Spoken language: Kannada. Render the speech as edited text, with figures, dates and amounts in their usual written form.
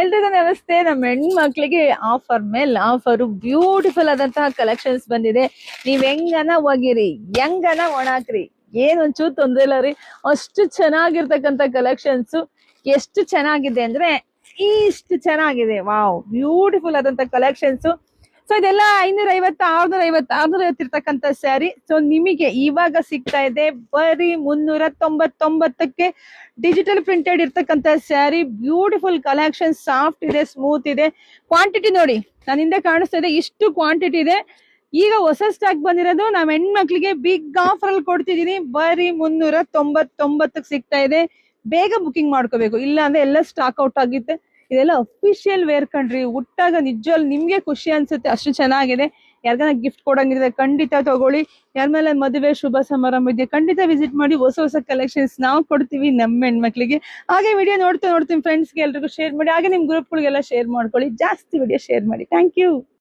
ಎಲ್ರಿಗೂ ನಮಸ್ತೆ. ನಮ್ಮ ಹೆಣ್ಮಕ್ಳಿಗೆ ಆಫರ್ ಮೇಲೆ ಆಫರ್, ಬ್ಯೂಟಿಫುಲ್ ಆದಂತಹ ಕಲೆಕ್ಷನ್ಸ್ ಬಂದಿದೆ. ನೀವ್ ಹೆಂಗನ ಒಗಿರಿ, ಹೆಂಗನ ಒಣಾಕ್ರಿ, ಏನ್ ಒಂಚೂರು ತೊಂದ್ರೆ ಇಲ್ಲ ರೀ. ಅಷ್ಟು ಚೆನ್ನಾಗಿರ್ತಕ್ಕಂಥ ಕಲೆಕ್ಷನ್ಸ್. ಎಷ್ಟು ಚೆನ್ನಾಗಿದೆ ಅಂದ್ರೆ ಇಷ್ಟು ಚೆನ್ನಾಗಿದೆ. ವಾವ್, ಬ್ಯೂಟಿಫುಲ್ ಆದಂತ ಕಲೆಕ್ಷನ್ಸ್. ಸೊ ಇದೆಲ್ಲ 550, 650 ಇರ್ತಕ್ಕಂಥ ಸ್ಯಾರಿ. ಸೊ ನಿಮಗೆ ಇವಾಗ ಸಿಗ್ತಾ ಇದೆ ಬರೀ 399ಕ್ಕೆ. ಡಿಜಿಟಲ್ ಪ್ರಿಂಟೆಡ್ ಇರ್ತಕ್ಕಂಥ ಸ್ಯಾರಿ, ಬ್ಯೂಟಿಫುಲ್ ಕಲೆಕ್ಷನ್, ಸಾಫ್ಟ್ ಇದೆ, ಸ್ಮೂತ್ ಇದೆ. ಕ್ವಾಂಟಿಟಿ ನೋಡಿ, ನಾನು ಹಿಂದೆ ಕಾಣಿಸ್ತಾ ಇದೆ, ಇಷ್ಟು ಕ್ವಾಂಟಿಟಿ ಇದೆ. ಈಗ ಹೊಸ ಸ್ಟಾಕ್ ಬಂದಿರೋದು. ನಾವ್ ಹೆಣ್ಮಕ್ಳಿಗೆ ಬಿಗ್ ಆಫರ್ ಅಲ್ಲಿ ಕೊಡ್ತಿದೀನಿ. ಬರೀ 399ಕ್ಕೆ ಸಿಗ್ತಾ ಇದೆ. ಬೇಗ ಬುಕಿಂಗ್ ಮಾಡ್ಕೋಬೇಕು, ಇಲ್ಲ ಅಂದ್ರೆ ಎಲ್ಲ ಸ್ಟಾಕ್ ಔಟ್ ಆಗುತ್ತೆ. ಇದೆಲ್ಲ ಅಫಿಷಿಯಲ್ ವೇರ್ ಕಣ್ರಿ. ಉಟ್ಟಾಗ ನಿಜವಾಗ್ಲೂ ನಿಮ್ಗೆ ಖುಷಿ ಅನ್ಸುತ್ತೆ, ಅಷ್ಟು ಚೆನ್ನಾಗಿದೆ. ಯಾರಿಗಾನ ಗಿಫ್ಟ್ ಕೊಡಂಗಿದ್ರೆ ಖಂಡಿತ ತಗೊಳ್ಳಿ. ಯಾರ ಮೇಲೆ ಮದುವೆ ಶುಭ ಸಮಾರಂಭ ಇದೆ ಖಂಡಿತ ವಿಸಿಟ್ ಮಾಡಿ. ಹೊಸ ಹೊಸ ಕಲೆಕ್ಷನ್ಸ್ ನಾವು ಕೊಡ್ತೀವಿ ನಮ್ಮ ಹೆಣ್ಮಕ್ಳಿಗೆ. ಹಾಗೆ ವಿಡಿಯೋ ನೋಡ್ತೀನಿ ಫ್ರೆಂಡ್ಸ್ಗೆ ಎಲ್ರಿಗೂ ಶೇರ್ ಮಾಡಿ. ಹಾಗೆ ನಿಮ್ ಗ್ರೂಪ್ಗಳಿಗೆಲ್ಲ ಶೇರ್ ಮಾಡ್ಕೊಳ್ಳಿ. ಜಾಸ್ತಿ ವಿಡಿಯೋ ಶೇರ್ ಮಾಡಿ. Thank you.